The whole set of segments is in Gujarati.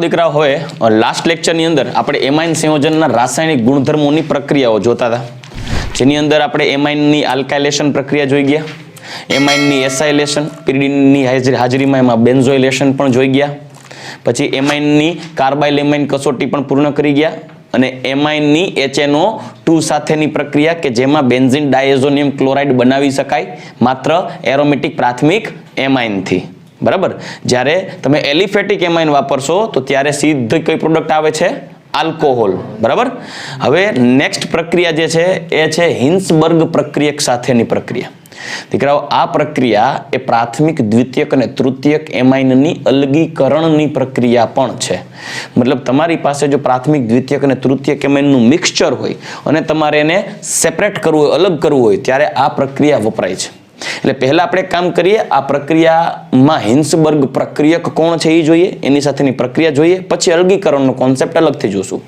દીકરાઓ હવે લાસ્ટ લેક્ચરની અંદર આપણે એમાઇન સંયોજનના રાસાયણિક ગુણધર્મોની પ્રક્રિયાઓ જોતા હતા, જેની અંદર આપણે એમાઇનની આલ્કાઇલેશન પ્રક્રિયા જોઈ ગયા, એમાઇનની એસાઇલેશન, પિરિડિનની હાજરીમાં એમાં બેન્ઝોઇલેશન પણ જોઈ ગયા, પછી એમાઇનની કાર્બાઇલ એમાઇન કસોટી પણ પૂર્ણ કરી ગયા, અને એમાઇનની HNO2 સાથેની પ્રક્રિયા કે જેમાં બેન્ઝીન ડાયઝોનિયમ ક્લોરાઇડ બનાવી શકાય માત્ર એરોમેટિક પ્રાથમિક એમાઇનથી. બરાબર. જ્યારે તમે એલિફેટિક એમાઇન વાપરશો તો ત્યારે સીધી કઈ પ્રોડક્ટ આવે છે? આલ્કોહોલ. બરાબર. હવે નેક્સ્ટ પ્રક્રિયા જે છે એ છે હિન્સબર્ગ પ્રક્રિયક સાથેની પ્રક્રિયા. દીકરાઓ, આ પ્રક્રિયા એ પ્રાથમિક, દ્વિતીયક અને તૃતીયક એમાઇનની અલગીકરણની પ્રક્રિયા પણ છે. મતલબ તમારી પાસે જો પ્રાથમિક, દ્વિતીયક અને તૃતીયક એમાઇનનું મિક્સચર હોય અને તમારે એને સેપરેટ કરવું હોય, અલગ કરવું હોય, ત્યારે આ પ્રક્રિયા વપરાય છે. એટલે પહેલા આપણે કામ કરીએ, આ પ્રક્રિયામાં હિન્સબર્ગ પ્રક્રિયક કોણ છે એ જોઈએ, એની સાથેની પ્રક્રિયા જોઈએ, પછી અલગીકરણનો કોન્સેપ્ટ અલગથી જોશું.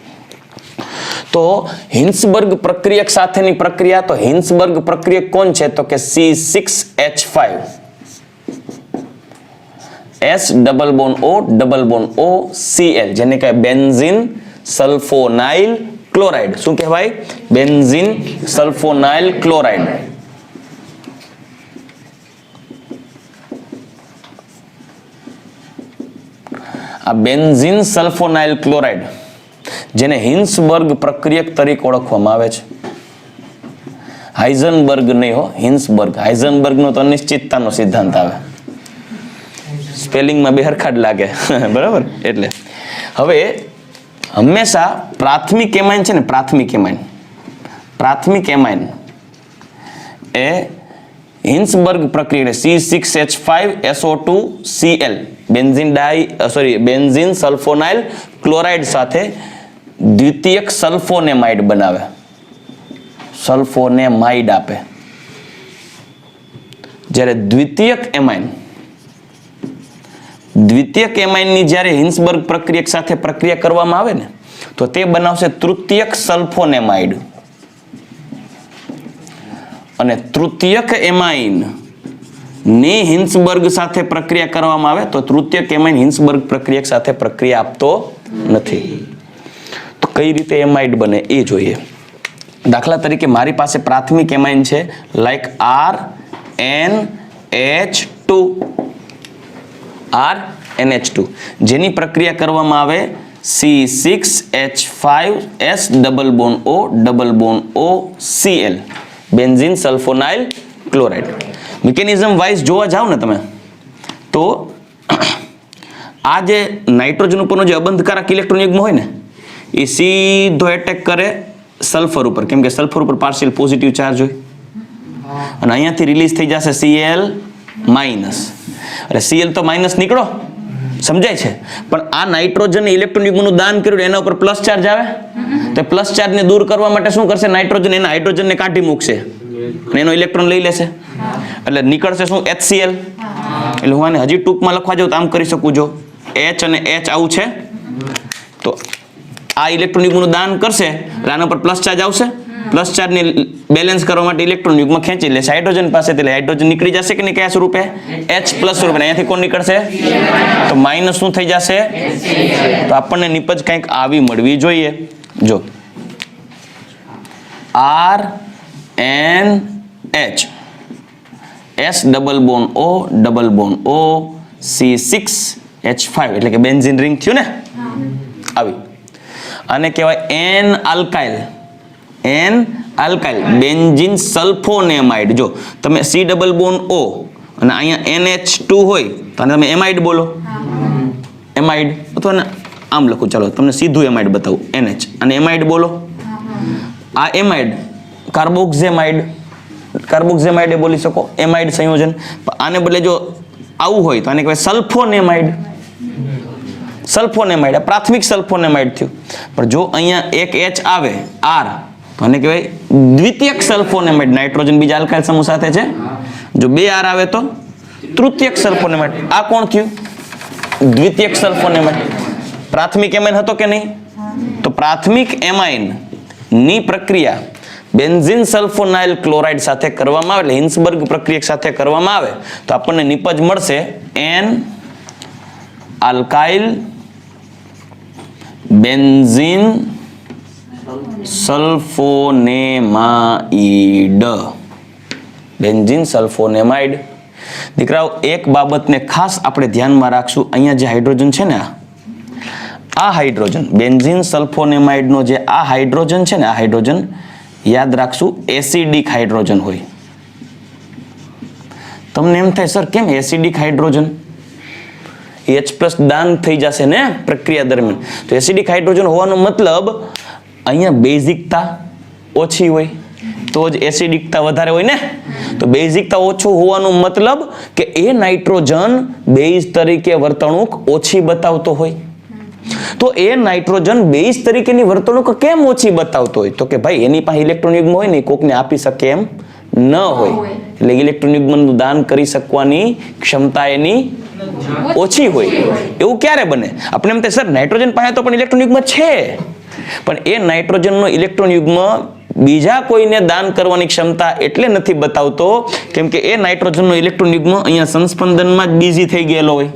તો હિન્સબર્ગ પ્રક્રિયક સાથેની પ્રક્રિયા, તો હિન્સબર્ગ પ્રક્રિયક કોણ છે? તો કે C6H5 S double bond O double bond O Cl, જેને કહેવાય બેન્ઝીન સલ્ફોનાઇલ ક્લોરાઇડ. શું કહેવાય? Benzene sulfonyl chloride. આ બેન્ઝીન સલ્ફોનાઇલ ક્લોરાઇડ, જેને હિન્સબર્ગ પ્રક્રિયક તરીકે ઓળખવામાં આવે છે. હાઇઝનબર્ગ નહીં હો, હિન્સબર્ગ. હાઇઝનબર્ગનો તો અનિશ્ચિતતાનો સિદ્ધાંત આવે, સ્પેલિંગમાં બે હરખા જ લાગે. બરાબર. એટલે હવે હંમેશા પ્રાથમિક એમાઇન છે ને, પ્રાથમિક એમાઇન એ હિન્સબર્ગ પ્રક્રિયા C6H5SO2Cl બેન્ઝીન સલ્ફોનાઇલ ક્લોરાઇડ સાથે દ્વિતીયક સલ્ફોનેમાઇડ બનાવે, સલ્ફોનેમાઇડ આપે. જ્યારે દ્વિતીયક એમાઇનની જ્યારે હિન્સબર્ગ પ્રક્રિયક સાથે પ્રક્રિયા કરવામાં આવે ને, તો તે બનાવશે તૃતીયક સલ્ફોનેમાઇડ. અને તૃતીયક એમાઇન ની હિન્સબર્ગ સાથે પ્રક્રિયા કરવામાં આવે તો તૃતીયક એમાઇન હિન્સબર્ગ પ્રક્રિયક સાથે પ્રક્રિયા આપતો નથી. તો કઈ રીતે એમાઇડ બને એ જોઈએ. દાખલા તરીકે મારી પાસે પ્રાથમિક એમાઇન છે, લાઈક RNH2, જેની પ્રક્રિયા કરવામાં આવે C6H5S double bond O double bond O Cl benzene sulfonyl chloride. Mechanism wise જોવા જાવ ને તમે તો આ જે નાઇટ્રોજન ઉપરનો જે અબંધકારક ઇલેક્ટ્રોન યુગ્મ હોય ને, એ સીધો એટેક કરે સલ્ફર ઉપર, કેમ કે સલ્ફર ઉપર પાર્શિયલ પોઝિટિવ ચાર્જ હોય, અને અહીંયાથી રિલીઝ થઈ જશે Cl માઇનસ. એટલે Cl તો માઇનસ નીકળો, સમજાય છે. પણ આ નાઇટ્રોજન ઇલેક્ટ્રોન યુગ્મનું દાન કર્યું, એના ઉપર પ્લસ ચાર્જ આવે, તો પ્લસ ચાર્જને દૂર કરવા માટે શું કરશે? નાઇટ્રોજન એના હાઇડ્રોજનને કાઢી મૂકશે અને એનો ઇલેક્ટ્રોન લઈ લેશે. એટલે નીકળશે શું? HCl. એટલે હું આને હજી ટૂંકમાં લખવા જાઉં તો આમ કરી શકું, જો H અને H આવું છે તો આ ઇલેક્ટ્રોન યુગ્મનું દાન કરશે એટલે આના પર પ્લસ ચાર્જ આવશે, પ્લસ ચાર્જને બેલેન્સ કરવા માટે ઇલેક્ટ્રોન યુગ્મ ખેંચી લેશે હાઇડ્રોજન પાસે, એટલે હાઇડ્રોજન નીકળી જશે કે નહીં? કયા સ્વરૂપે? H પ્લસ સ્વરૂપે. અહીંયાથી કોણ નીકળશે? તો માઇનસ શું થઈ જશે? તો આપણને નિપજ કંઈક આવી મળવી જોઈએ. જો RNH S double bond O double bond O C6H5, એટલે કે બેન્ઝીન રિંગ થયું ને, આવી. આને કહેવાય N આલ્કાઇલ બેન્ઝીન સલ્ફોનેમાઇડ. જો તમે C ડબલ બોન્ડ O અને અહીંયા NH2 હોય તો આને તમે એમાઇડ બોલો, એમાઇડ. અથવા આમ લખું, ચાલો તમને સીધું એમાઇડ બતાવું, NH, અને એમાઇડ બોલો. આ એમાઇડ કાર્બોક્ઝેમાઇડ એ બોલી શકો, એમાઇડ સંયોજન. આને બદલે જો આવું હોય તો આને કહેવાય સલ્ફોનેમાઇડ, પ્રાથમિક સલ્ફોનેમાઇડ થયું. પણ જો અહીંયા એક H આવે, R, તો આને કહેવાય દ્વિતીયક સલ્ફોનેમાઇડ. નાઇટ્રોજન બીજા આલ્કાઇલ સમૂહ સાથે છે, જો બે R આવે તો તૃતીયક સલ્ફોનેમાઇડ. આ કોણ થયું? દ્વિતીયક સલ્ફોનેમાઇડ. પ્રાથમિક એમાઇન હતો કે નહીં? તો પ્રાથમિક એમાઇન ની પ્રક્રિયા બેન્ઝીન સલ્ફોનાઇલ ક્લોરાઇડ સાથે કરવામાં આવે, એટલે હિન્સબર્ગ પ્રક્રિયક સાથે કરવામાં આવે તો આપણને નિપજ મળશે N alkyl benzene sulphonamide. Benzene sulphonamide. દીકરાઓ એક બાબતને ખાસ આપણે ધ્યાનમાં રાખશું. અહીંયા જે હાઇડ્રોજન છે ને આ હાઇડ્રોજન બેન્ઝીન સલ્ફોનેમાઇડનો જે આ હાઇડ્રોજન છે ને આ હાઇડ્રોજન યાદ રાખશું એસિડિક હાઇડ્રોજન હોય. તમને એમ થાય સર કેમ એસિડિક હાઇડ્રોજન? H+ દાન થઈ જશે ને પ્રક્રિયા દરમિયાન. તો એસિડિક હાઇડ્રોજન હોવાનો મતલબ અહીંયા બેઝિકતા ઓછી હોય તો જ એસિડિકતા વધારે હોય ને. તો બેઝિકતા ઓછું હોવાનો મતલબ કે એ નાઇટ્રોજન બેઝ તરીકે વર્તણૂક ઓછી બતાવતો હોય. તો એ નાઇટ્રોજન બેઝ તરીકેની વર્તણૂક કેમ ઓછી બતાવતો હોય? તો કે ભાઈ એની પાસે ઇલેક્ટ્રોન યુગ્મ હોય ને કોકને આપી શકે એમ ન હોય. એટલે ઇલેક્ટ્રોન યુગ્મનું દાન કરી શકવાની ક્ષમતા એની ઓછી હોય. એવું ક્યારે બને? આપણે એમ થાય સર નાઇટ્રોજન પાસે તો પણ ઇલેક્ટ્રોન યુગ્મ છે, પણ એ નાઇટ્રોજનનો ઇલેક્ટ્રોન યુગ્મ બીજા કોઈને દાન કરવાની ક્ષમતા એટલે નથી બતાવતો કેમ કે એ નાઇટ્રોજનનો ઇલેક્ટ્રોન યુગ્મ અહીંયા સંસ્પંદનમાં જ બીઝી થઈ ગયેલો હોય.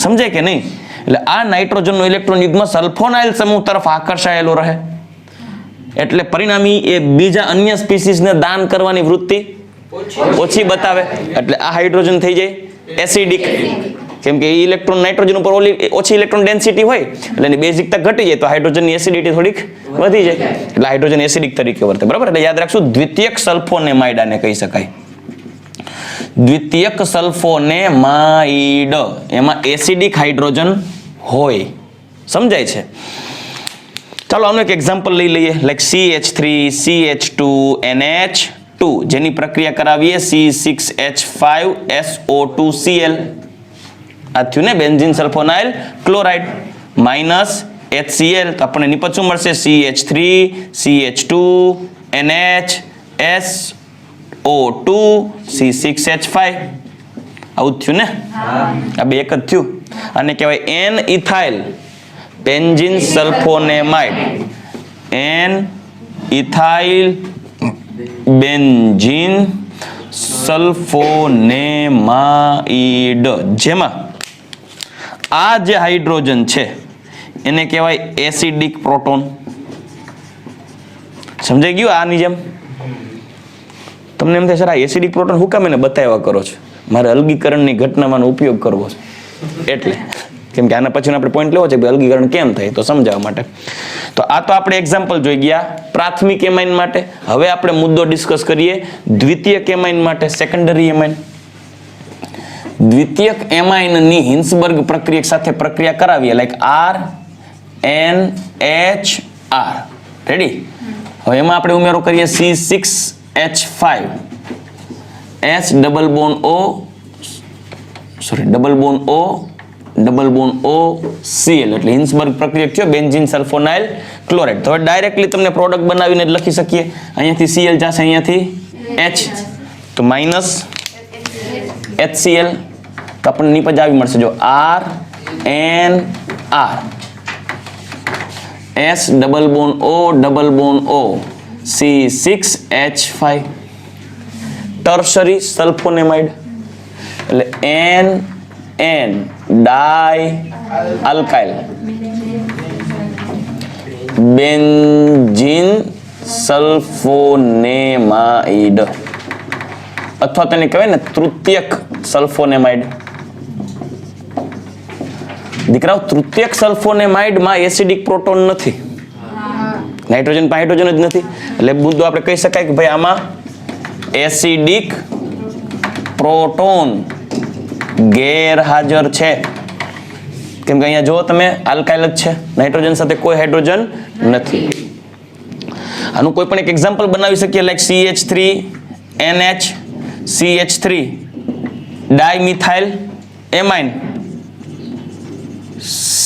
સમજાય કે નહીં? એટલે આ નાઇટ્રોજનનો ઇલેક્ટ્રોન યુગ્મ સલ્ફોનાઇલ સમૂહ તરફ આકર્ષાયેલો રહે એટલે પરિણામી એ બીજા અન્ય સ્પીસીસને દાન કરવાની વૃત્તિ ઓછી બતાવે. એટલે આ હાઇડ્રોજન થઈ જાય એસિડિક કેમ કે ઇલેક્ટ્રોન નાઇટ્રોજન ઉપર ઓછી ઇલેક્ટ્રોન ડેન્સિટી હોય એટલે એની બેઝિકતા ઘટી જાય તો હાઇડ્રોજનની એસિડિટી થોડીક વધી જાય એટલે હાઇડ્રોજન એસિડિક તરીકે વર્તે. બરાબર? એટલે યાદ રાખશું દ્વિતીયક સલ્ફોનેમાઇડ આને કહી શકાય. દ્વિતીયક સલ્ફોનેમાઇડ એમાં એસિડિક હાઇડ્રોજન હોય. સમજાય છે? ચાલો આનું એક એક્ઝામ્પલ લઈ લઈએ. લાઈક CH3 CH2 NH2 જેની પ્રક્રિયા કરાવીએ C6H5SO2Cl. આ થયું ને benzene sulfonyl chloride minus HCl. તો આપણને નિપજ શું મળશે? CH3 CH2 NHSO2 C6H5. આવું થયું ને? આ બે એક જ થયું. આને કહેવાય N ethyl benzene sulfonamide. N ethyl benzene sulfonamide જેમાં આ જે હાઇડ્રોજન છે એને કહેવાય એસિડિક પ્રોટોન. સમજાઈ ગયું? આની જેમ તમને એમ થાય સર આ એસિડિક પ્રોટોન હું કામ એને બતાવ્યા કરો છો? મારે અલગીકરણની ઘટનામાં ઉપયોગ કરવો છે એટલે. કેમ કે આના પછી આપણે પોઈન્ટ લેવો છે કે અલગીકરણ કેમ થાય તો સમજાવવા માટે. તો આ તો આપણે એક્ઝામ્પલ જોઈ ગયા પ્રાથમિક એમાઇન માટે. હવે આપણે મુદ્દો ડિસ્કસ કરીએ દ્વિતીયક એમાઇન માટે, સેકન્ડરી એમાઇન. દ્વિતીયક એમાઇનની હિન્સબર્ગ પ્રક્રિયા સાથે પ્રક્રિયા કરાવીએ લાઈક RNHR. રેડી? હવે એમાં આપણે ઉમેરો કરીએ C6H5 S double bond O double bond O double bond O Cl એટલે હિન્સબર્ગ પ્રક્રિયા થયો બેન્ઝીન સલ્ફોનાઇલ ક્લોરાઇડ. તો હવે ડાયરેક્ટલી તમને પ્રોડક્ટ બનાવીને જ લખી શકીએ. અહીંયાથી Cl જશે, અહીંયાથી H તો માઇનસ HCl. તો આપણને નિપજ આવી મળશે જો RNR S double bond O C6H5 tertiary sulfonamide એટલે NN di alkyl benzene sulfonamide અથવા તેને કહેવાય ને તૃતીયક સલ્ફોનેમાઇડ. દીકરાઓ તૃતીયક સલ્ફોનેમાઇડમાં એસિડિક પ્રોટોન નથી, નાઇટ્રોજન પર હાઇડ્રોજન જ નથી એટલે મુદ્દો આપણે કહી શકાય કે ભાઈ આમાં એસિડિક પ્રોટોન ગેરહાજર છે. કેમ કે અહીંયા જો તમે આલ્કાઇલ જ છે, નાઇટ્રોજન સાથે કોઈ હાઇડ્રોજન નથી. આનું કોઈ પણ એક એક્ઝામ્પલ બનાવી શકીએ like CH3 NH CH3 dimethyl amine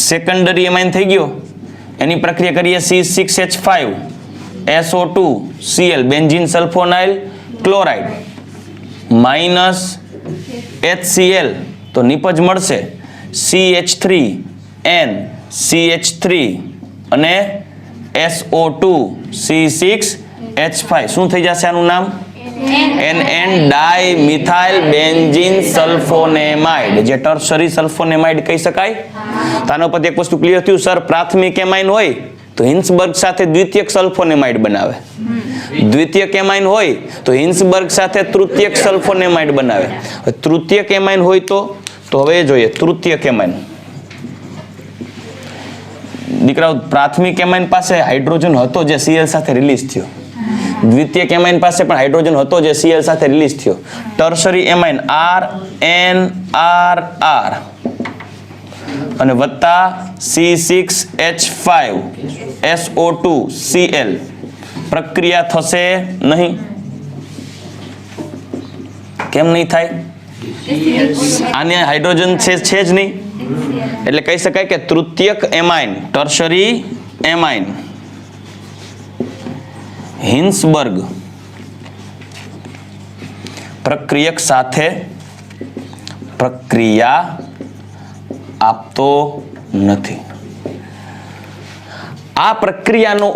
secondary amine થઈ ગયો. એની પ્રક્રિયા કરીએ C6H5 SO2 Cl benzene sulfonyl chloride minus HCl તો નિપજ મળશે CH3 N CH3 અને SO2 C6H5. શું થઈ જશે આનું નામ? NN ડાઇમિથાઇલ બેન્ઝીન સલ્ફોનેમાઇડ, જે ટર્શરી સલ્ફોનેમાઇડ કહી શકાય. તાનો પરથી એક વસ્તુ ક્લિયર થયું સર, પ્રાથમિક એમાઇન હોય તો હિન્સબર્ગ સાથે દ્વિતીયક સલ્ફોનેમાઇડ બનાવે. દ્વિતીયક એમાઇન હોય તો હિન્સબર્ગ સાથે તૃતીયક સલ્ફોનેમાઇડ બનાવે. તૃતીયક એમાઇન હોય તો હવે જોઈએ તૃતીયક એમાઇન. દીકરાઓ, પ્રાથમિક એમાઇન પાસે હાઇડ્રોજન હતો જે Cl સાથે રિલીઝ થયો. દ્વિતીયક એમાઇન પાસે પણ હાઇડ્રોજન હતો જે Cl સાથે રિલીઝ થયો. ટર્શરી એમાઇન RNRR અને વત્તા C6H5SO2Cl પ્રક્રિયા થશે નહીં. કેમ નહીં થાય? આને હાઇડ્રોજન છે જ નહીં, એટલે કહી શકાય કે તૃતીયક એમાઇન, ટર્શરી એમાઇન હિન્સબર્ગ પ્રક્રિયક સાથે પ્રક્રિયા આપતો નથી. આ પ્રક્રિયાનો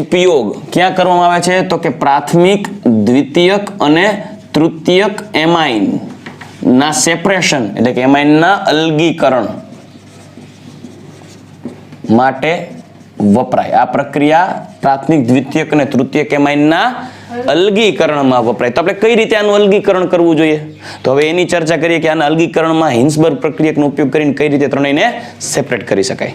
ઉપયોગ ક્યાં કરવામાં આવે છે? તો કે પ્રાથમિક, દ્વિતીયક અને તૃતીયક એમાઇન ના સેપરેશન એટલે કે એમાઇન ના અલગીકરણ માટે વપરાય. આ પ્રક્રિયા પ્રાથમિક, દ્વિતીયક અને તૃતીયક એમાઇન ના અલગીકરણમાં વપરાય. તો આપણે કઈ રીતે આનું અલગીકરણ કરવું જોઈએ? તો હવે એની ચર્ચા કરીએ કે આના અલગીકરણમાં હિન્સબર્ગ પ્રક્રિયકનો ઉપયોગ કરીને કઈ રીતે ત્રણેયને સેપરેટ કરી શકાય.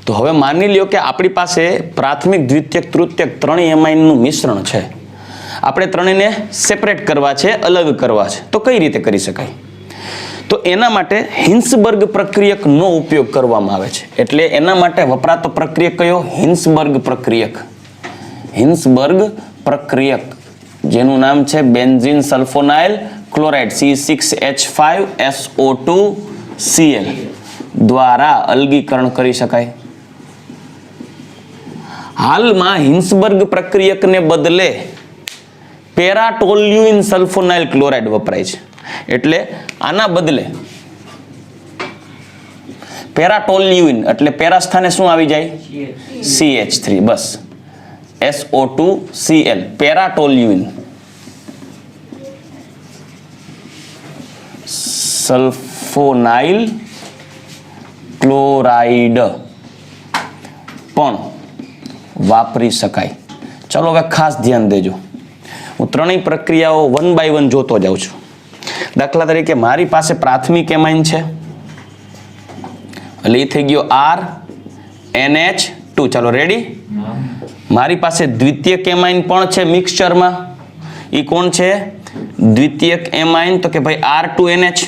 તો હવે માની લ્યો કે આપણી પાસે પ્રાથમિક, દ્વિતીયક, તૃતીયક ત્રણેય એમાઇનનું મિશ્રણ છે. આપણે ત્રણેયને સેપરેટ કરવા છે, અલગ કરવા છે. તો કઈ રીતે કરી શકાય? તો એના માટે હિન્સબર્ગ પ્રક્રિયકનો ઉપયોગ કરવામાં આવે છે. એટલે એના માટે વપરાતો પ્રક્રિયક કયો? હિન્સબર્ગ પ્રક્રિયક. હિન્સબર્ગ પ્રક્રિયક જેનું નામ છે બેન્ઝીન સલ્ફોનાઇલ ક્લોરાઇડ C6H5SO2Cl દ્વારા અલગીકરણ કરી શકાય. હાલમાં હિન્સબર્ગ પ્રક્રિયકને બદલે પેરાટોલ્યુઇન સલ્ફોનાઇલ ક્લોરાઇડ વપરાય છે. એટલે આના બદલે પેરાટોલ્યુઇન એટલે પેરા સ્થાને શું આવી જાય? CH3. બસ SO2Cl પેરાટોલ્યુઇન સલ્ફોનાઇલ ક્લોરાઇડ પણ વાપરી શકાય. ચલો હવે ખાસ ધ્યાન દેજો. હું ત્રણેય પ્રક્રિયાઓ વન બાય વન જોતો જાઉં છું. દાખલા તરીકે મારી પાસે પ્રાથમિક એમાઇન છે, એટલે એ થઈ ગયો RNH2. ચાલો રેડી. મારી પાસે દ્વિતીયક એમાઇન પણ છે મિક્સચરમાં. એ કોણ છે? દ્વિતીયક એમાઇન તો કે ભાઈ R2NH,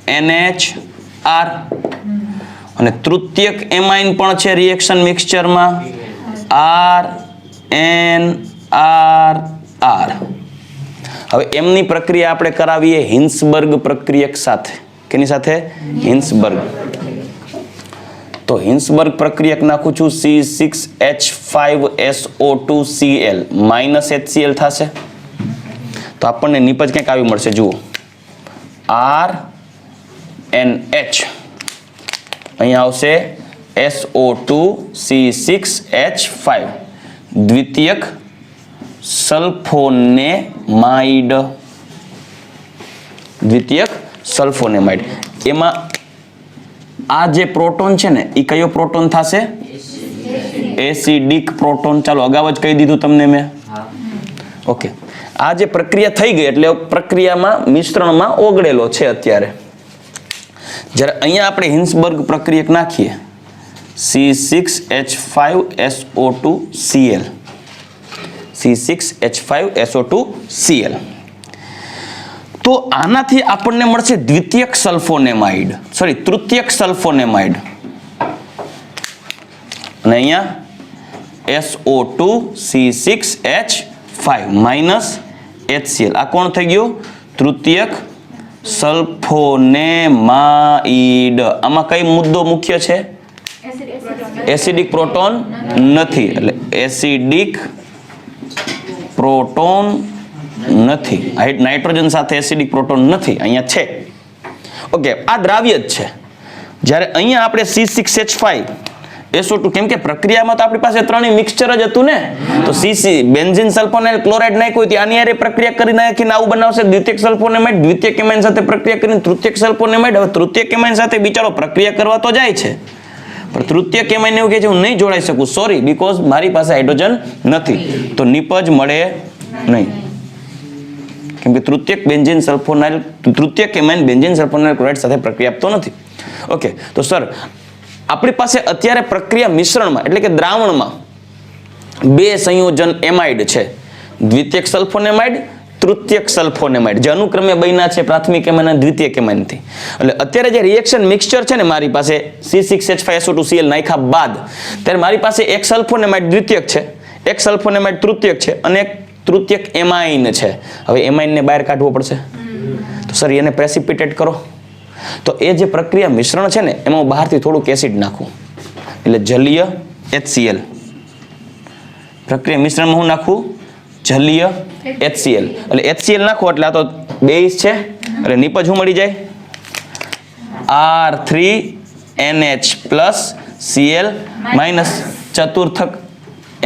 RNHR. અને તૃતીયક એમાઇન પણ છે રિએક્શન મિક્સચરમાં RNRR. હવે એમની પ્રક્રિયા આપણે કરાવીએ હિન્સબર્ગ પ્રક્રિયક સાથે. કેની સાથે? હિન્સબર્ગ. તો હિન્સબર્ગ પ્રક્રિયક નાખું છું C6H5SO2Cl HCl થશે. તો આપણને નિપજ ક્યાંક આવી મળશે. જુઓ RNH, અહીંયા આવશે SO2C6H5 દ્વિતીયક સલ્ફોનેમાઇડ. દ્વિતીયક સલ્ફોનેમાઇડ. એમાં આ જે પ્રોટોન છે ને એ કયો પ્રોટોન થશે? Acidic proton. ચાલો અગાઉ જ કહી દીધું તમને મેં. ઓકે, આ જે પ્રક્રિયા થઈ ગઈ એટલે પ્રક્રિયામાં મિશ્રણમાં ઓગળેલો છે અત્યારે. જ્યારે અહીંયા આપણે હિન્સબર્ગ પ્રક્રિયક નાખીએ C6H5SO2Cl C6H5SO2Cl તો આનાથી આપણને મળશે દ્વિતીયક સલ્ફોનેમાઇડ, તૃતીયક સલ્ફોનેમાઇડ. અને અહીંયા SO2C6H5 HCl. આ કોણ થઈ ગયું? તૃતીયક સલ્ફોનેમાઇડ. આમાં કઈ મુદ્દો મુખ્ય છે? એસિડિક પ્રોટોન નથી. એટલે એસિડિક પ્રોટોન નથી. નાઇટ્રોજન સાથે એસિડિક પ્રોટોન નથી, અહીંયા છે. ઓકે, આ દ્રાવ્ય જ છે. જ્યારે અહીંયા આપણે C6H5 SO2 કેમ કે પ્રક્રિયામાં તો આપણી પાસે ત્રણેય મિક્સચર જ હતું ને, તો સીસી બેન્ઝીન સલ્ફોનાઇલ ક્લોરાઇડ નાખ્યું હોય તો આની હારે પ્રક્રિયા કરી નાખીને આવું બનાવશે દ્વિતીયક સલ્ફોનેમાઇડ, દ્વિતીયક એમાઇન સાથે પ્રક્રિયા કરીને તૃતીયક સલ્ફોનેમાઇડ. હવે તૃતીયક એમાઇન સાથે બિચારો પ્રક્રિયા કરવા તો જાય છે, પણ તૃતીયક એમાઇન એવું કહે છે હું નહીં જોડાઈ શકું, સોરી, બીકોઝ મારી પાસે હાઇડ્રોજન નથી, તો નિપજ મળે નહીં. કેમ કે તૃતીયક બેન્ઝીન સલ્ફોનાઇલ, તૃતીયક એમાઇન બેન્ઝીન સલ્ફોનાઇલ ક્લોરાઇડ સાથે પ્રક્રિયા આપતો નથી. ઓકે, તો સર આપણી પાસે અત્યારે પ્રક્રિયા મિશ્રણમાં એટલે કે દ્રાવણમાં બે સંયોજન એમાઇડ છે, દ્વિતીયક સલ્ફોનેમાઇડ, તૃતીયક સલ્ફોનેમાઇડ, જે અનુક્રમે બન્યા છે પ્રાથમિક એમાઇન અને દ્વિતીયક એમાઇનથી. એટલે અત્યારે જે રિએક્શન મિક્સચર છે ને મારી પાસે C6H5SO2Cl નાખ્યા બાદ, ત્યારે મારી પાસે એક સલ્ફોનેમાઇડ દ્વિતીયક છે, એક સલ્ફોનેમાઇડ તૃતીયક છે અને એક તૃતીયક એમાઇન છે. હવે એમાઇનને બહાર કાઢવો પડશે, તો સર એને પ્રેસિપિટેટ કરો. તો એ જે પ્રક્રિયા મિશ્રણ છે ને એમાં હું બહારથી થોડુંક એસિડ નાખું, એટલે જલીય HCl. પ્રક્રિયા મિશ્રણમાં હું નાખું જલીય HCl, એટલે HCl નાખો એટલે આ તો બેઝ છે, એટલે નિપજ શું મળી જાય? R3NH પ્લસ Cl માઇનસ ચતુર્થક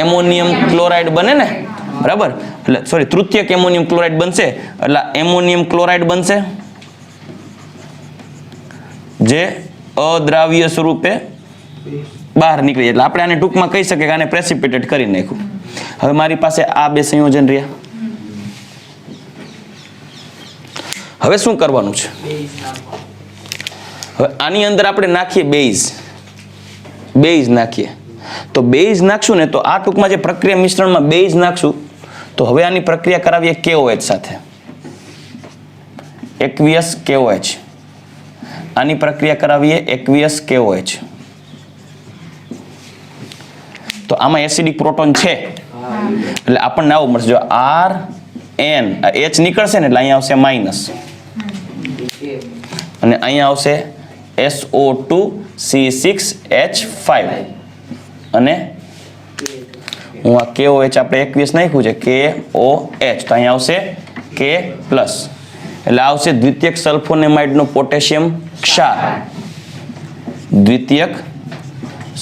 એમોનિયમ ક્લોરાઇડ બને ને, બરાબર? એટલે સોરી, તૃતીયક એમોનિયમ ક્લોરાઇડ બનશે, એટલે એમોનિયમ ક્લોરાઇડ બનશે જે અદ્રાવ્ય સ્વરૂપે બહાર નીકળી જાય. એટલે આપણે આને ટૂંકમાં કહી શકીએ કે આને પ્રેસિપિટેટ કરી નાખ્યું. હવે મારી પાસે આ બે સંયોજન રહ્યા. હવે શું કરવાનું છે? હવે આની અંદર આપણે નાખીએ બેઝ નાખીએ. તો બેઝ નાખશું ને તો આ ટૂંકમાં જે પ્રક્રિયા મિશ્રણમાં બેઝ નાખશું તો હવે આની પ્રક્રિયા કરાવીએ KOH સાથે, aqueous KOH. આની પ્રક્રિયા કરાવીએ aqueous KOH. તો આમાં એસિડિક પ્રોટોન છે એટલે આપણને આવું મળશે. જો RN H નીકળશે ને એટલે અહીંયા આવશે માઇનસ અને અહીંયા આવશે SO2 C6H5 અને હું આ KOH આપણે 21 નાખ્યું છે KOH, તો અહીંયા આવશે K+, એટલે આવશે દ્વિતીયક સલ્ફોનેમાઇડ નો પોટેશિયમ ક્ષાર, દ્વિતીયક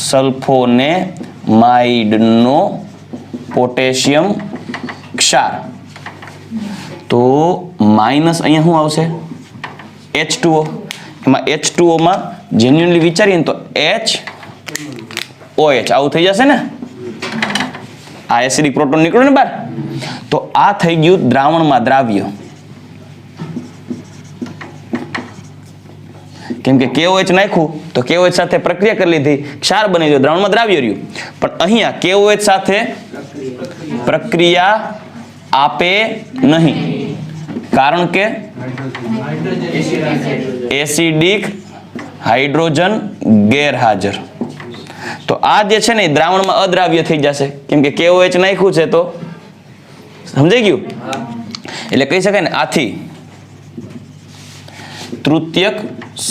સલ્ફોનેમાઇડ નો પોટેશિયમ ક્ષાર. તો માઇનસ અહીંયા શું આવશે? H2O. એમાં H2O માં જેન્યુઅલી વિચારીએ ને તો HOH આવું થઈ જશે ને, આ એસિડિક પ્રોટોન નીકળ્યો ને બહાર, તો આ થઈ ગયું દ્રાવણમાં દ્રાવ્ય. કેમ કે KOH નાખ્યું તો KOH સાથે પ્રક્રિયા કરી લીધી, ક્ષાર બની ગયો, દ્રાવણમાં દ્રાવ્ય રહ્યું. પણ અહીંયા KOH સાથે પ્રક્રિયા આપે નહીં, કારણ કે એસિડિક હાઇડ્રોજન ગેરહાજર. તો આ જે છે ને એ દ્રાવણમાં અદ્રાવ્ય થઈ જશે, કેમ કે KOH નાખ્યું છે. તો સમજાઈ ગયું? એટલે કહી શકાય ને આથી તૃતીયક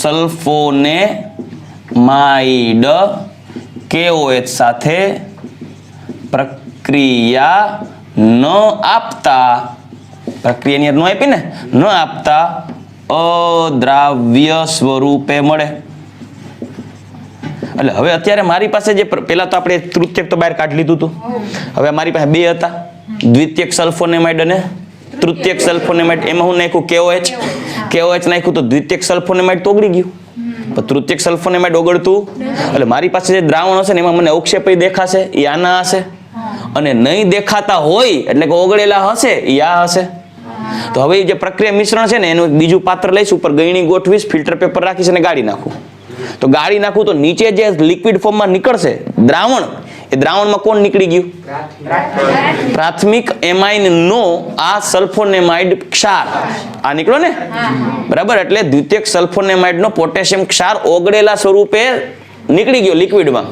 સલ્ફોનેમાઇડ KOH સાથે પ્રક્રિયા ન આપતા, પ્રક્રિયાની ન આપી ને, ન આપતા અદ્રાવ્ય સ્વરૂપે મળે. એટલે હવે અત્યારે મારી પાસે જે પેલા તો આપણે તૃતીયક તો બહાર કાઢી લીધું હતું, હવે મારી પાસે બે હતા, દ્વિતીયક સલ્ફોનેમાઇડ અને તૃતીયક સલ્ફોનેમાઇડ. એમાં હું નાખ્યું KOH નાખ્યું તો દ્વિતીયક સલ્ફોનેમાઇડ તો ઓગળી ગયું, પણ તૃતીયક સલ્ફોનેમાઇડ ઓગળતું. એટલે મારી પાસે જે દ્રાવણ હશે ને એમાં મને અવક્ષેપય દેખાશે, એ આના હશે, અને નહીં દેખાતા હોય એટલે કે ઓગળેલા હશે એ આ હશે. તો હવે જે પ્રક્રિયા મિશ્રણ છે ને એનું એક બીજું પાત્ર લઈશ, ઉપર ગળણી ગોઠવીશ, ફિલ્ટર પેપર રાખીશ અને ગાળી નાખું. તો ગાળી નાખું તો નીચે જે લિક્વિડ ફોર્મમાં નીકળશે દ્રાવણ, એ દ્રાવણમાં કોણ નીકળી ગયું? પ્રાથમિક એમાઇન નો આ સલ્ફોનેમાઇડ ક્ષાર આ નીકળ્યો ને, બરાબર? એટલે દ્વિતીયક સલ્ફોનેમાઇડ નો પોટેશિયમ ક્ષાર ઓગળેલા સ્વરૂપે નીકળી ગયો લિક્વિડમાં,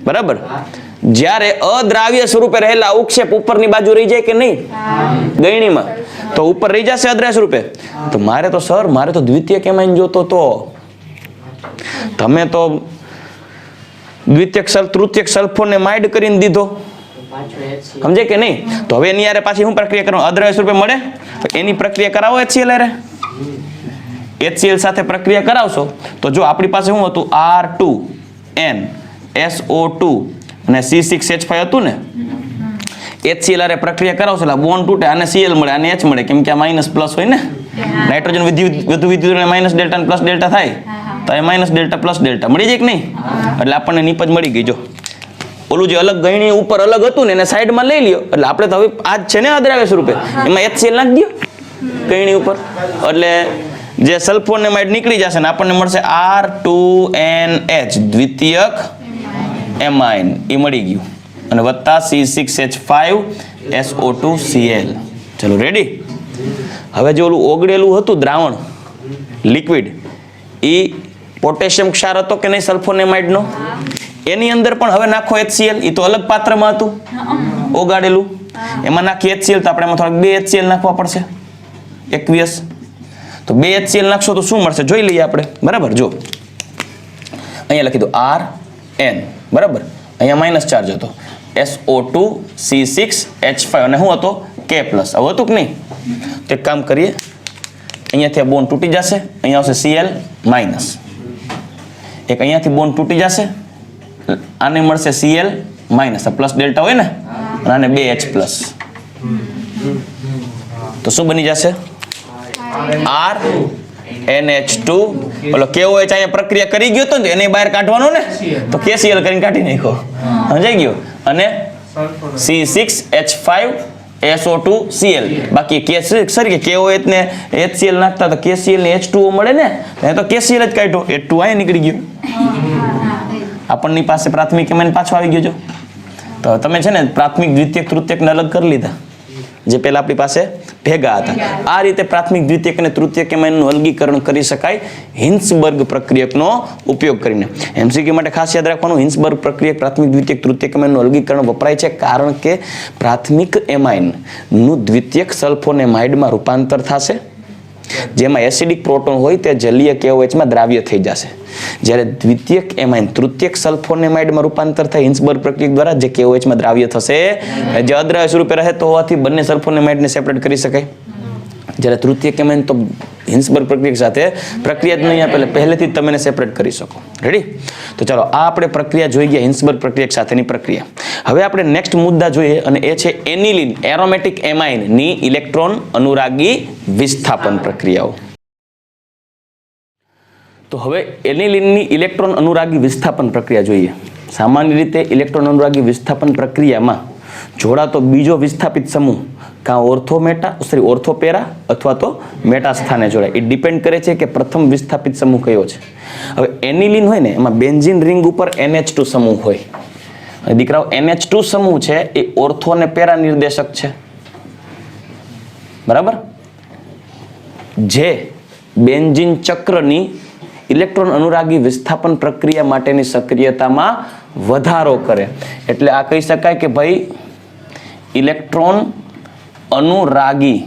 બરાબર? જ્યારે અદ્રાવ્ય સ્વરૂપે રહેલા ઉક્ષેપ ઉપરની બાજુ રહી જાય કે નહીં ગળણીમાં, તો ઉપર રહી જશે અદ્રાવ્ય સ્વરૂપે. તો મારે તો સર મારે તો દ્વિતીયક એમાઇન જોતો, તો તમે તો તૃતીયક સલ્ફોનેમાઇડ કરીને દીધો, સમજે કે નહીં? તો હવે એની યારે પાછી શું પ્રક્રિયા કરવાની? અદ્રાવ્ય સ્વરૂપે મળે તો એની પ્રક્રિયા કરાવો HCl હારે. HCl સાથે પ્રક્રિયા કરાવશો તો જો આપણી પાસે શું હતું? R2N SO2 અને C6H5 હતું ને, HCl હારે પ્રક્રિયા કરાવશો એટલે બોન્ડ તૂટે, આને Cl મળે, આને H મળે, કેમ કે આ માઇનસ પ્લસ હોય ને, નાઇટ્રોજન વધુ વિદ્યુત માઇનસ ડેલ્ટા અને પ્લસ ડેલ્ટા થાય, તો એ માઇનસ ડેલ્ટા પ્લસ ડેલ્ટા મળી જાય કે નહીં? એટલે આપણને નીપજ મળી ગઈ. જો ઓલું જે અલગ ગયણી ઉપર અલગ હતું ને એને સાઈડમાં લઈ લ્યો, એટલે આપણે તો હવે આ જ છે ને અદ્રાવ્ય સ્વરૂપે, એમાં HCl નાખી દો ગયણી ઉપર, એટલે જે સલ્ફોનેમાઇડ નીકળી જશે ને આપણને મળશે R2NH દ્વિતીયક એમાઇન, એ મળી ગયું, અને વત્તા C6H5SO2Cl. ચલો રેડી. હવે જે ઓલું ઓગળેલું હતું દ્રાવણ લિક્વિડ, એ પોટેશિયમ ક્ષાર હતો કે નહીં સલ્ફોનેમાઇડનો, એની અંદર પણ હવે નાખો HCl, એ તો અલગ પાત્રમાં હતું ઓગાળેલું, એમાં નાખી HCl, તો આપણે એમાં થોડાક 2 HCl નાખવા પડશે, 21. તો 2 HCl નાખશો તો શું મળશે જોઈ લઈએ આપણે. બરાબર, જો અહીંયા લખી દો RN, બરાબર, અહીંયા માઇનસ ચાર્જ હતો, SO2 C6H5 અને શું હતો K+, આવું હતું કે નહીં? તો એક કામ કરીએ, અહીંયાથી આ બોન્ડ તૂટી જશે, અહીંયા આવશે Cl માઇનસ, એક અહીંયાથી બોન્ડ તૂટી જશે, આને મળશે Cl માઇનસ, આ પ્લસ ડેલ્ટા હોય ને, અને આને 2H+, તો શું બની જશે? RNH2. ઓલો કેવો હોય અહીંયા પ્રક્રિયા કરી ગયો તો ને એને બહાર કાઢવાનો ને, તો KCl કરીને કાઢી નાખો, સમજાઈ ગયો, અને C6H5SO2Cl. બાકી સરી કે KOH ને HCl નાખતા તો KCl ને H2O મળે ને, તો KCl જ કાઢ્યો, H2 અહીંયા નીકળી ગયો, આપણની પાસે પ્રાથમિક એમાઇન પાછો આવી ગયો. જો તો તમે છે ને પ્રાથમિક દ્વિતીયક તૃતીયકને અલગ કરી લીધા, જે પહેલા આપણી પાસે ભેગા હતા. આ રીતે પ્રાથમિક દ્વિતીયક અને તૃતીયક એમાઇનનું અલગીકરણ કરી શકાય હિન્સબર્ગ પ્રક્રિયકનો ઉપયોગ કરીને. એમસીક્યુ માટે ખાસ યાદ રાખવાનું, હિન્સબર્ગ પ્રક્રિયક પ્રાથમિક દ્વિતીયક તૃતીયક એમાઇનનું અલગીકરણ વપરાય છે કારણ કે પ્રાથમિક એમાઇનનું દ્વિતીયક સલ્ફોનેમાઇડમાં રૂપાંતર થશે, જેમાં એસિડિક પ્રોટોન હોય તે જલીય KOH માં દ્રાવ્ય થઈ જશે, જ્યારે દ્વિતીયક એમાઇન તૃતીયક સલ્ફોનેમાઇડમાં રૂપાંતર થાય હિન્સબર્ગ પ્રક્રિયા દ્વારા, જે KOH માં દ્રાવ્ય થશે, જે અદ્રાવ્ય સ્વરૂપે રહે તો હોવાથી બંને સલ્ફોનેમાઇડને સેપરેટ કરી શકાય, જ્યારે તૃતીયક એમાઇન તો હિન્સબર્ગ પ્રક્રિયા સાથે પ્રક્રિયા જ નહીં આપે, પહેલેથી જ તમે એને સેપરેટ કરી શકો. રેડી? તો ચાલો આ આપણે પ્રક્રિયા જોઈ ગયા હિન્સબર્ગ પ્રક્રિયા સાથેની પ્રક્રિયા. હવે આપણે નેક્સ્ટ મુદ્દા જોઈએ, અને એ છે એનિલિન એરોમેટિક એમાઇનની ઇલેક્ટ્રોન અનુરાગી વિસ્થાપન પ્રક્રિયાઓ. તો હવે એનિલિનની ઇલેક્ટ્રોન અનુરાગી વિસ્થાપન પ્રક્રિયા જોઈએ. સામાન્ય રીતે ઇલેક્ટ્રોન અનુરાગી વિસ્થાપન પ્રક્રિયામાં જોડાતો બીજો વિસ્થાપિત સમૂહ કાં ઓર્થોપેરા અથવા તો મેટા સ્થાને જોડાય. એ ડિપેન્ડ કરે છે કે પ્રથમ વિસ્થાપિત સમૂહ કયો છે. હવે એનિલિન હોય ને એમાં બેન્ઝીન રિંગ ઉપર NH2 સમૂહ હોય. દીકરાઓ NH2 સમૂહ છે એ ઓર્થો અને પેરા નિર્દેશક છે, બરાબર, જે બેન્ઝીન ચક્રની ઇલેક્ટ્રોન અનુરાગી વિસ્થાપન પ્રક્રિયા માટેની સક્રિયતામાં વધારો કરે. એટલે આ કહી શકાય કે ભાઈ ઇલેક્ટ્રોન અનુરાગી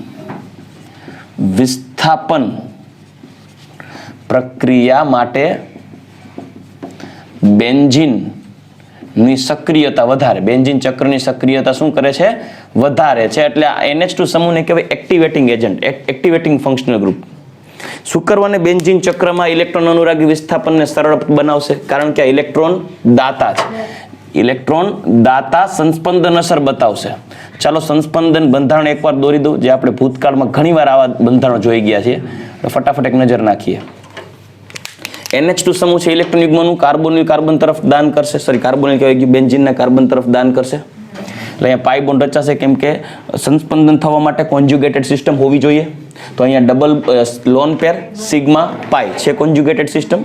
વિસ્થાપન પ્રક્રિયા માટે બેન્ઝીન ની સક્રિયતા વધારે, બેન્ઝીન ચક્રની સક્રિયતા શું કરે છે? વધારે છે. એટલે આ NH2 સમૂહને કહેવાય activating agent, activating functional group. શુક્ર અને બેન્ઝીન ચક્રમાં ઇલેક્ટ્રોન અનુરાગી વિસ્થાપનને સરળ બનાવશે, કારણ કે આ ઇલેક્ટ્રોન દાતા છે. ઇલેક્ટ્રોન દાતા સંસ્પંદન અસર બતાવશે. ચાલો સંસ્પંદન બંધારણ એકવાર દોરી દઉં, જે આપણે ભૂતકાળમાં ઘણીવાર આવા બંધારણો જોઈ ગયા છીએ. ફટાફટ એક નજર નાખીએ. NH2 સમૂહ છે ઇલેક્ટ્રોન યુગ્મનું કાર્બન તરફ દાન કરશે, કાર્બોનિલ કહેવાય કે બેન્ઝીનના કાર્બન તરફ દાન કરશે. એટલે અહીંયા પાઈ બોન્ડ રચાશે, કેમ કે સંસ્પંદન થવા માટે કોન્જ્યુગેટેડ સિસ્ટમ હોવી જોઈએ. તો અહીંયા ડબલ લોન પેર સિગ્મા પાઈ છે કોન્જ્યુગેટેડ સિસ્ટમ,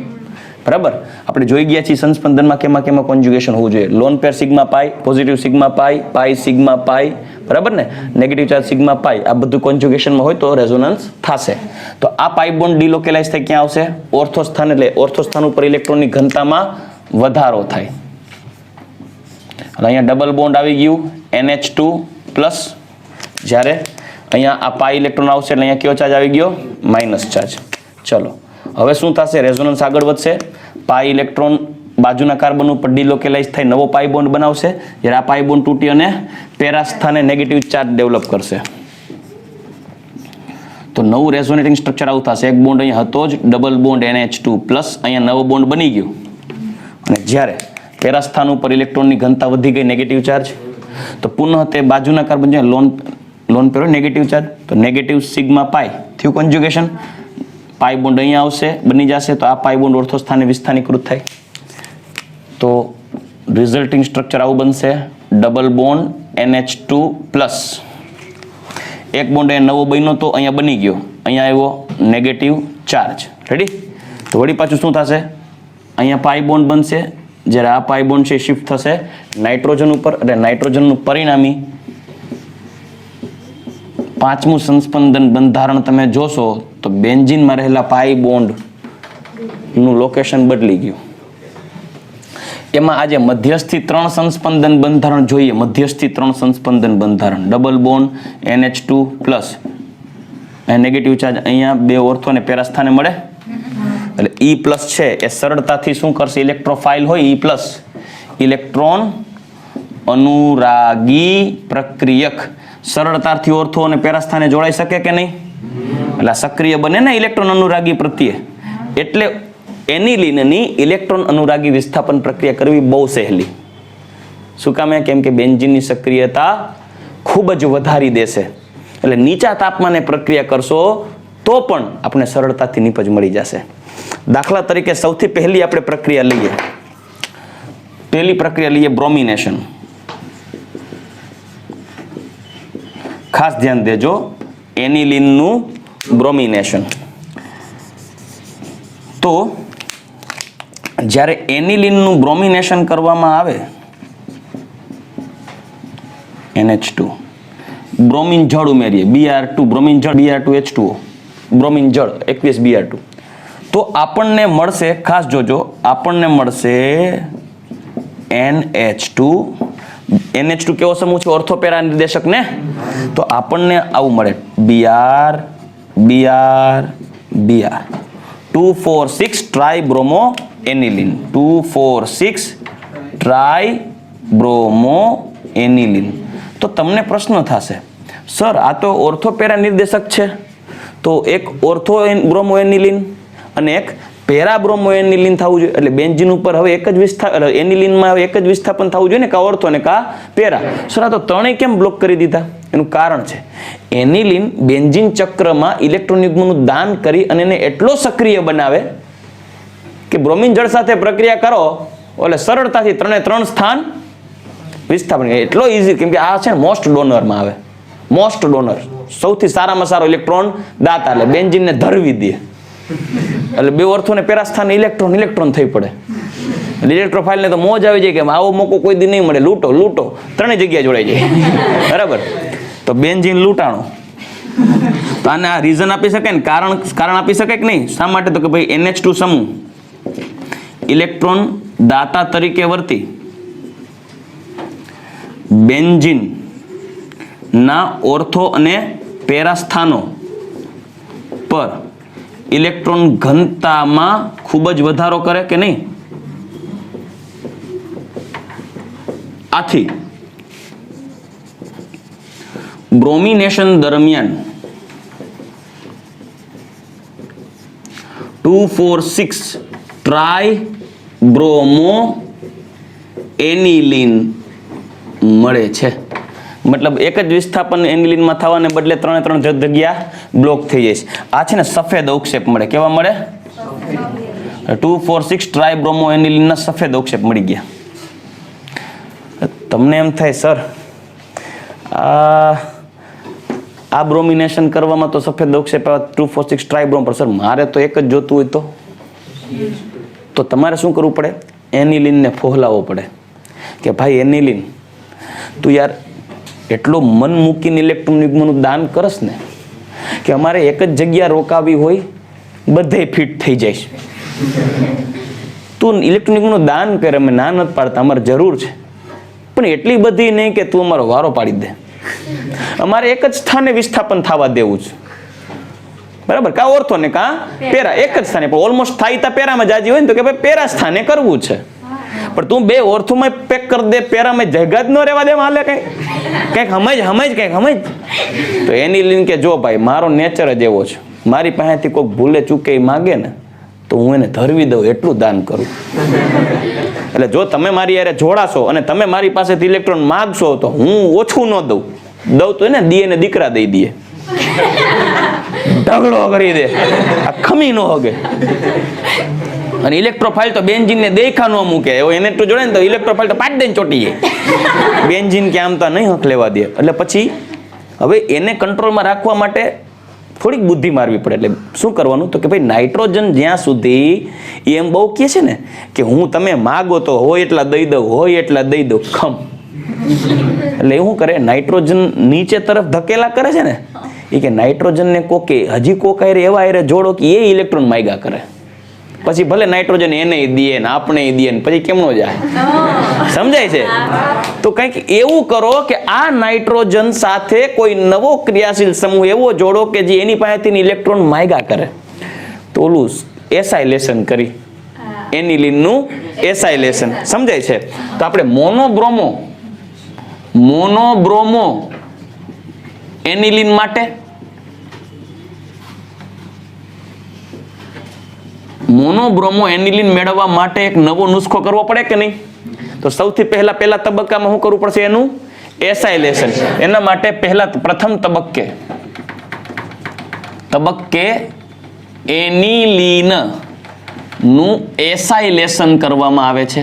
બરાબર. આપણે જોઈ ગયા છીએ સંસ્પંદનમાં કેમાં કોન્જ્યુગેશન હોવું જોઈએ. લોન પેર સિગ્મા પાઈ, પોઝિટિવ સિગ્મા પાઈ સિગ્મા પાઈ, બરાબર ને, નેગેટિવ ચાર્જ સિગ્મા પાઈ, આ બધું કોન્જ્યુગેશનમાં હોય તો રેઝોનન્સ થશે. તો આ પાઈ બોન્ડ ડિલોકેલાઇઝ થઈ ક્યાં આવશે? ઓર્થો સ્થાન. એટલે ઓર્થો સ્થાન ઉપર ઇલેક્ટ્રોનની ઘનતામાં વધારો થાય. અહીંયા ડબલ બોન્ડ આવી ગયું NH2+, જ્યારે અહીંયા આ પાઈ ઇલેક્ટ્રોન આવશે એટલે અહીંયા કયો ચાર્જ આવી ગયો? Minus charge. ચલો હવે શું થશે? રેઝોનન્સ આગળ વધશે. પાઈ ઇલેક્ટ્રોન બાજુના કાર્બન ઉપર ડિલોકેલાઇઝ થઈ નવો પાઈ બોન્ડ બનાવશે, જ્યારે આ પાઈ બોન્ડ તૂટી અને પેરા સ્થાને નેગેટિવ ચાર્જ ડેવલપ કરશે. તો નવું રેઝોનેટિંગ સ્ટ્રક્ચર આવું થશે. એક બોન્ડ અહીંયા હતો જ, ડબલ બોન્ડ NH2+, અહીંયા નવો બોન્ડ બની ગયો, અને જ્યારે પેરા સ્થાન ઉપર ઇલેક્ટ્રોનની ઘનતા વધી ગઈ, નેગેટિવ ચાર્જ. તો પુનઃ તે બાજુના કાર્બન જે લોન પેરો નેગેટિવ ચાર્જ, તો નેગેટિવ સિગ્મા પાઈ થયું કોન્જ્યુગેશન. પાઈ બોન્ડ અહીંયા આવશે, બની જશે, તો આ પાઈ બોન્ડ ઓર્થો સ્થાને વિસ્થાનીકૃત થાય. તો રિઝલ્ટિંગ સ્ટ્રક્ચર આવું બનશે, ડબલ બોન્ડ NH2 પ્લસ. એક બોન્ડ અહીંયા નવો બન્યો તો અહીંયા બની ગયો, અહીંયા આવ્યો નેગેટિવ ચાર્જ. રેડી? તો વળી પાછું શું થશે? અહીંયા પાઈ બોન્ડ બનશે, જ્યારે આ પાઈ બોન્ડ છે શિફ્ટ થશે નાઇટ્રોજન ઉપર, એટલે નાઇટ્રોજનનું પરિણામી પાંચમું સંસ્પંદન બંધારણ તમે જોશો તો બેન્ઝીનમાં રહેલા પાઈ બોન્ડ નું લોકેશન બદલી ગયું. એમાં આજે મધ્યસ્થી 3 સંસ્પંદન બંધારણ જોઈએ. મધ્યસ્થી 3 સંસ્પંદન બંધારણ, double bond NH2 plus, negative charge અહીંયા 2 ઓર્થો અને પેરા સ્થાને મળે, એટલે E પ્લસ છે એ સરળતાથી શું કરશે? ઇલેક્ટ્રોફાઇલ હોય E પ્લસ, ઇલેક્ટ્રોન અનુરાગી પ્રક્રિયક, સરળતાથી ઓર્થો અને પેરા સ્થાને જોડાઈ શકે કે નહીં? એટલે સક્રિય બને ને ઇલેક્ટ્રોન અનુરાગી પ્રત્યે. એટલે એનિલિનની ઇલેક્ટ્રોન અનુરાગી વિસ્થાપન પ્રક્રિયા કરવી બહુ સહેલી. શું કામે? કેમ કે બેન્ઝીનની સક્રિયતા ખૂબ જ વધારી દેશે. એટલે નીચા તાપમાને પ્રક્રિયા કરશો તો પણ આપણે સરળતાથી નિપજ મળી જશે. દાખલા તરીકે સૌથી પહેલી આપણે પ્રક્રિયા લઈએ. પહેલી પ્રક્રિયા લઈએ બ્રોમિનેશન. ખાસ ધ્યાન દેજો, એનિલિનનું બ્રોમિનેશન. તો જ્યારે એનિલિનનું બ્રોમિનેશન કરવામાં આવે, NH2, બ્રોમિન જળ ઉમેરીએ, Br2, બ્રોમિન જળ Br2H2O, બ્રોમિન જળ 21 Br2, તો આપણને મળશે, ખાસ જોજો, આપણને મળશે NH2. NH2 કેવો સમૂહ છે? ઓર્થોપેરા નિર્દેશક ને. તો આપણને આવું મળે, Br Br Br 2,4,6 tribromo aniline, 2,4,6 tribromo aniline. તો તમને પ્રશ્ન થશે, સર આ તો ઓર્થોપેરા નિર્દેશક છે, તો એક ઓર્થો બ્રોમો એનિલિન અને એક પેરા બ્રોમો એનિલિન થવું જોઈએ. એટલે બેન્ઝીન ઉપર હવે એક જ એનિલિનમાં હવે એક જ વિસ્થાપન થવું જોઈએ ને, કા ઓર્થો ને કા પેરા. સર આ તો ત્રણેય કેમ બ્લોક કરી દીધા? એનું કારણ છે, એનિલિન બેન્ઝીન ચક્રમાં ઇલેક્ટ્રોન યુગ્મનું દાન કરી અને એને એટલો સક્રિય બનાવે કે બ્રોમિન જળ સાથે પ્રક્રિયા કરો એટલે સરળતાથી 3 સ્થાન વિસ્થાપન. એટલો ઈઝી, કેમ કે આ છે ને મોસ્ટ ડોનરમાં આવે. મોસ્ટ ડોનર, સૌથી સારામાં સારો ઇલેક્ટ્રોન દાતા, એટલે બેન્ઝીનને ધરવી દે. એટલે 2 ઓર્થો ને પેરા સ્થાને ઇલેક્ટ્રોન થઈ પડે. એટલે ઇલેક્ટ્રોફાઇલને તો મોજ આવી જાય કે આવો મોકો કોઈ દી નહીં મળે, લૂંટો 3 જગ્યાએ જોડાઈ જાય. બરાબર? તો બેન્ઝીન લૂંટાણો. તો આને આ રીઝન આપી શકે ને, કારણ આપી શકે કે નહીં? શા માટે? તો કે ભાઈ NH2 સમૂહ ઇલેક્ટ્રોન દાતા તરીકે વર્તી બેન્ઝીન ના ઓર્થો અને પેરા સ્થાનો પર ઇલેક્ટ્રોન ઘનતામાં ખૂબ જ વધારો કરે કે નહીં? આથી બ્રોમિનેશન દરમિયાન 2,4,6 ટ્રાઇબ્રોમો એનિલિન મળે છે. મતલબ એક જ વિસ્થાપન એનિલિનમાં થવાને બદલે 3 જગ્યા બ્લોક થઈ જાય છે. આ છે ને સફેદ અવક્ષેપ મળે. કેવા મળે? 2,4,6 ટ્રાઇબ્રોમો એનિલિનના સફેદ અવક્ષેપ મળી ગયા. તમને એમ થાય સર આ બ્રોમિનેશન કરવામાં તો સફેદ અવક્ષેપ 2,4,6 ટ્રાઇબ્રોમ, પર સર મારે તો એક જ જોતું હોય તો તમારે શું કરવું પડે? એનિલિનને ફોહલાવવો પડે કે ભાઈ એનિલિન તું યાર એટલો મન મૂકીને ઇલેક્ટ્રોન યુગ્મનું દાન કરસ ને કે અમારે એક જ જગ્યા રોકાવી હોય બધે ફિટ થઈ જાય. તું ઇલેક્ટ્રોન યુગ્મનું દાન કરે, અમે ના નથી પાડતા, અમારે જરૂર છે, પણ એટલી બધી નહીં કે તું અમારો વારો પાડી દે. અમારે એક જ સ્થાને વિસ્થાપન થવા દેવું છે. બરાબર? કા ઓર્થો ને કા પેરા એક જ સ્થાને, પણ ઓલમોસ્ટ થાય તા પેરામાં જાજી હોય ને તો કે ભાઈ પેરા સ્થાને કરવું છે. પણ તું 2 ઓર્થોમાં પેક કરી દે, પેરામાં જગ્યા જ ન રહેવા દે, હાલે કંઈક સમજ. તો એનિલિન કે જો ભાઈ મારો નેચર જ એવો છે, મારી પાસેથી કોઈ ભૂલે ચૂકે માગે ને તો હું એને ધરવી દઉં, એટલું દાન કરું. એટલે જો તમે મારી યારે જોડાશો અને તમે મારી પાસેથી ઇલેક્ટ્રોન માગશો તો હું ઓછું ન દઉં તો એને દીએ ને દીકરા દઈ દઈએ, ઢગલો કરી દે, આ ખમી ન હોગે. અને ઇલેક્ટ્રોફાઇલ તો બેન્ઝીન ને દેખા ન મૂકે, એવો એને તો જોડે ને તો ઇલેક્ટ્રોફાઇલ તો પાડી દઈને ચોટી જાય. બેન્ઝીન કે આમ તો નહીં હક લેવા દે. એટલે પછી હવે એને કંટ્રોલમાં રાખવા માટે થોડીક બુદ્ધિ મારવી પડે. એટલે શું કરવાનું તો કે ભાઈ નાઇટ્રોજન જ્યાં સુધી એમ બહુ કહે છે ને કે હું તમે માગો તો હોય એટલા દઈ દઉં, હોય એટલા દઈ દઉં, ખમ. એટલે એવું કરે, નાઇટ્રોજન નીચે તરફ ધકેલા કરે છે ને એ કે નાઇટ્રોજનને કોકે હજી કોક આયરે એવા આયરે જોડો કે એ ઇલેક્ટ્રોન માગ્યા કરે. પછી ભલે નાઇટ્રોજન એને દે ને આપણે દે ને પછી કેમનો જાય, સમજાય છે? તો કંઈક એવું કરો કે આ નાઇટ્રોજન સાથે કોઈ નવો ક્રિયાશીલ સમૂહ એવો જોડો કે જે એની પાસેથી ઇલેક્ટ્રોન માગ્યા કરે. તો ઓલું એસાઇલેશન કરી, એનિલિનનું એસાઇલેશન, સમજાય છે? તો આપણે મોનોબ્રોમો એનિલિન માટે મોનોબ્રોમો એનિલિન મેળવવા માટે એક નવો નુસ્ખો કરવો પડે કે નહીં? તો સૌથી પહેલા તબક્કામાં શું કરવું પડશે? એનું એસાઇલેશન. એના માટે પ્રથમ તબક્કે એનિલિન નું એસાઇલેશન કરવામાં આવે છે.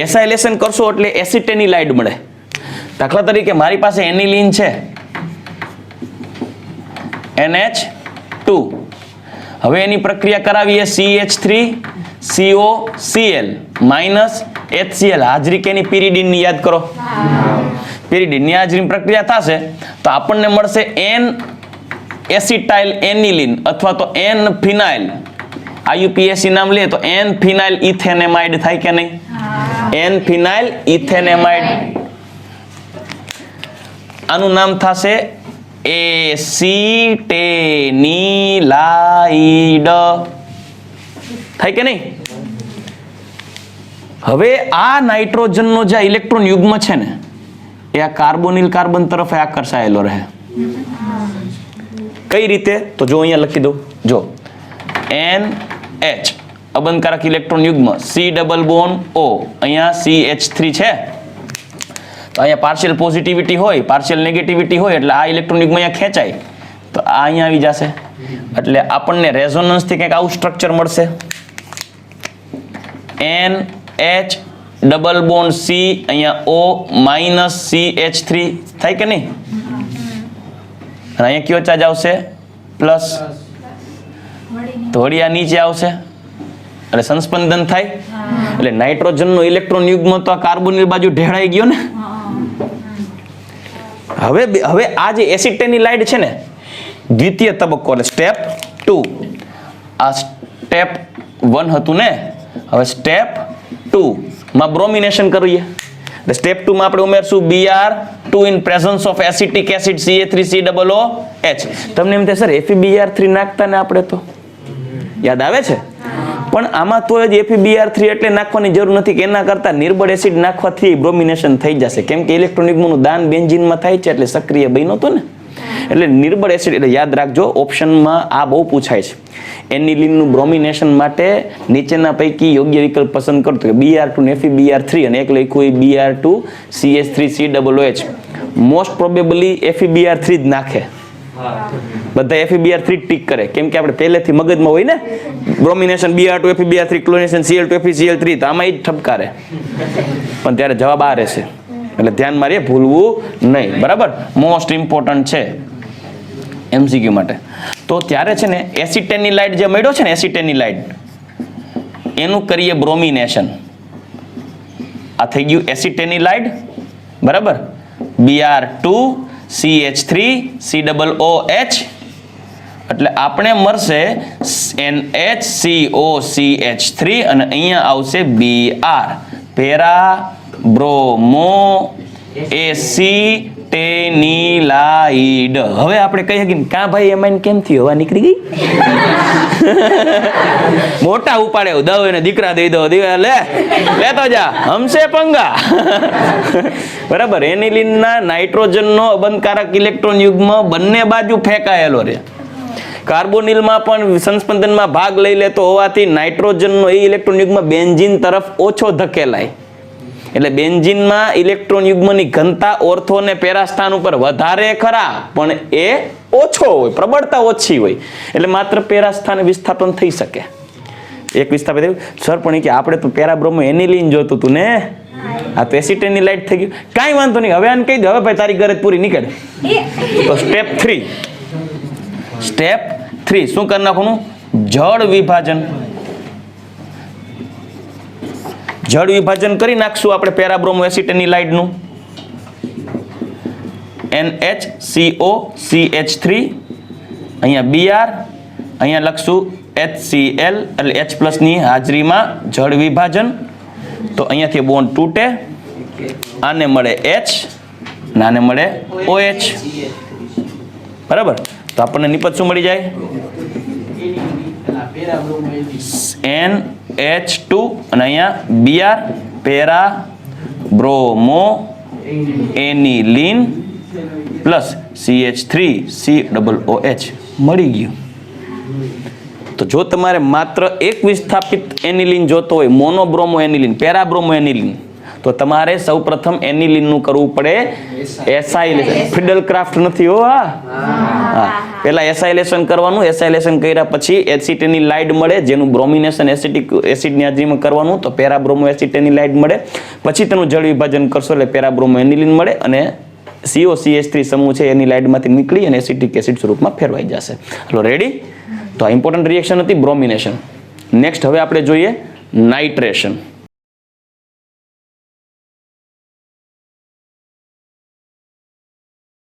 એસાઇલેશન કરશો એટલે એસિટેનિલાઇડ મળે. દાખલા તરીકે મારી પાસે એનિલિન છે NH2, હવે એની પ્રક્રિયા કરાવીએ CH3COCl HCl. હાજરી કેની? પિરિડીનની યાદ કરો. પિરિડીનની હાજરીની પ્રક્રિયા થશે તો આપણને મળશે N એસિટાઇલ એનિલિન અથવા તો N ફિનાઇલ. IUPAC નામ લે તો N ફિનાઇલ ઇથેનેમાઇડ થાય કે નહીં? N ફિનાઇલ ઇથેનેમાઇડ. આનું નામ થશે એસિટેનિલાઇડ. થાય કે નહીં? હવે આ નાઇટ્રોજનનો જે ઇલેક્ટ્રોન યુગ્મ છે ને એ આ કાર્બોનિલ કાર્બન તરફ આકર્ષાયેલો રહે. કઈ રીતે? તો જો અહીંયા લખી દઉં. જો NH અબંધકારક ઇલેક્ટ્રોન યુગ્મ, C ડબલ બોન્ડ O, અહીંયા CH3 છે તો અહીંયા પાર્શિયલ પોઝિટિવિટી હોય, પાર્શિયલ નેગેટિવિટી હોય એટલે આ ઇલેક્ટ્રોન યુગ્મ અહીંયા ખેંચાય તો આ અહીંયા આવી જશે. એટલે આપણને રેઝોનન્સ થી કંઈક આવું સ્ટ્રક્ચર મળશે. NH ડબલ બોન્ડ C, અહીંયા O માઇનસ CH3 થાય કે નહીં? અને અહીંયા કયો ચાર્જ આવશે? પ્લસ. તો વળી આ નીચે આવશે એટલે સંસ્પંદન થાય. એટલે નાઇટ્રોજનનો ઇલેક્ટ્રોન યુગ્મ તો આ કાર્બોનિલ બાજુ ઢેળાઈ ગયો ને. હવે આ જે એસિટેનિલાઇડ છે ને દ્વિતીય તબક્કો એટલે સ્ટેપ 2. આ સ્ટેપ 1 હતું ને, હવે સ્ટેપ 2 માં બ્રોમિનેશન કરીએ. એટલે સ્ટેપ 2 માં આપણે ઉમેરશું Br2 in presence of acetic acid Ca3COOH. તમને એમ થાય સર FeBr3 નાખતા ને આપણે તો યાદ આવે છે, પણ આમાં તો જ FeBr3 એટલે નાખવાની જરૂર નથી કે એના કરતા નિર્બળ એસિડ નાખવાથી બ્રોમિનેશન થઈ જશે. કેમ કે ઇલેક્ટ્રોન યુગ્મનું દાન બેન્ઝીનમાં થાય છે એટલે સક્રિય બન્યો હતો ને. એટલે નિર્બળ એસિડ, એટલે યાદ રાખજો ઓપ્શનમાં આ બહુ પૂછાય છે. એનિલિનનું બ્રોમિનેશન માટે નીચેના પૈકી યોગ્ય વિકલ્પ પસંદ કરો તો Br2 ને FeBr3 અને એક લખ્યું હોય Br2 CH3COOH. Most probably FeBr3 જ નાખે. બધા FeBr3 ટીક કરે કેમ કે આપણે પહેલેથી મગજમાં હોય ને bromination Br2 FeBr3 chlorination Cl2 FeCl3 તો આમાં જ ઠપકારે, પણ ત્યારે જવાબ આ રહેશે. એટલે ધ્યાન મારીએ, ભૂલવું નહીં. બરાબર, મોસ્ટ ઇમ્પોર્ટન્ટ છે MCQ માટે. તો ત્યારે છે ને એસિટેનિલાઇડ જે મળ્યો છે ને એસિટેનિલાઇડ એનું કરીએ બ્રોમિનેશન. આ થઈ ગયું એસિટેનિલાઇડ. બરાબર, Br2 CH3COOH એટલે આપણે મળશે NHCOCH3 અને અહીંયા આવશે Br પેરા બ્રોમો એસિટેનિલાઇડ. હવે આપણે કહી શકીએ કા ભાઈ એમાઇન કેમ થયું? હવા નીકળી ગઈ. મોટા ઉપાડે દવ એને દીકરા દઈ દો, લેતો જા હમસે પંગા. બરાબર, એનિલિનના નાઇટ્રોજનનો અબંધકારક ઇલેક્ટ્રોન યુગ્મ બંને બાજુ ફેંકાયેલો રહે. કાર્બોનિલમાં પણ સંસ્પંદનમાં ભાગ લઈ લેતો હોવાથી નાઇટ્રોજનનો એ ઇલેક્ટ્રોન યુગ્મ બેન્ઝીન તરફ ઓછો ધકેલાય. એટલે બેન્ઝીનમાં ઇલેક્ટ્રોન યુગ્મની ઘનતા ઓર્થો અને પેરા સ્થાન ઉપર વધારે ખરા, પણ એ ઓછો હોય, પ્રબળતા ઓછી હોય, એટલે માત્ર પેરા સ્થાને વિસ્થાપન થઈ શકે. એક વિસ્થાપન થયું સર, પણ કે આપણે તો પેરાબ્રોમો એનિલિન જોતું હતું ને, આ તો એસિટેનિલાઇટ થઈ ગયું. કાંઈ વાંધો નહીં, હવે આને કહી દો, હવે ભાઈ તારી ગરજ પૂરી નીકળે. તો સ્ટેપ 3 શું કરી નાખવાનું? જળ વિભાજન. જળ વિભાજન કરી નાખશું આપણે પેરાબ્રોમો એસિટેનિલાઇડનું. NHCOCH3, અહીંયા Br, અહીંયા લખશું HCl, એટલે H+ ની હાજરીમાં જળ વિભાજન. તો અહીંયાથી બોન્ડ તૂટે, આને મળે H, આને મળે OH. બરાબર, તો આપણને નિપજ શું મળી જાય? NH2 અને અહીંયા Br, para bromo aniline plus CH3COOH મળી ગયું. તો જો તમારે માત્ર એક વિસ્થાપિત એનિલિન જોતો હોય, મોનોબ્રોમો એનિલિન, પેરાબ્રોમો એનિલિન, તો તમારે સૌપ્રથમ એનિલિન નું કરવું પડે એસાઇલેશન. ફિડલક્રાફ્ટ નથી હો. હા, પહેલા એસાઇલેશન કરવાનું. એસાઇલેશન કર્યા પછી એસિટેનિલાઇડ મળે, જેનું બ્રોમિનેશન એસિટિક એસિડની હાજરીમાં કરવાનું, તો પેરાબ્રોમો એસિટેનિલાઇડ મળે. પછી તેનું જળ વિભાજન કરશો એટલે પેરાબ્રોમો એનિલિન મળે, અને COCH3 સમૂહ છે એનિલાઇડમાંથી નીકળી અને એસિટિક એસિડ સ્વરૂપમાં ફેરવાઈ જશે. હાલો, રેડી? તો આ ઇમ્પોર્ટન્ટ રિએક્શન હતી બ્રોમિનેશન. નેક્સ્ટ હવે આપણે જોઈએ નાઇટ્રેશન.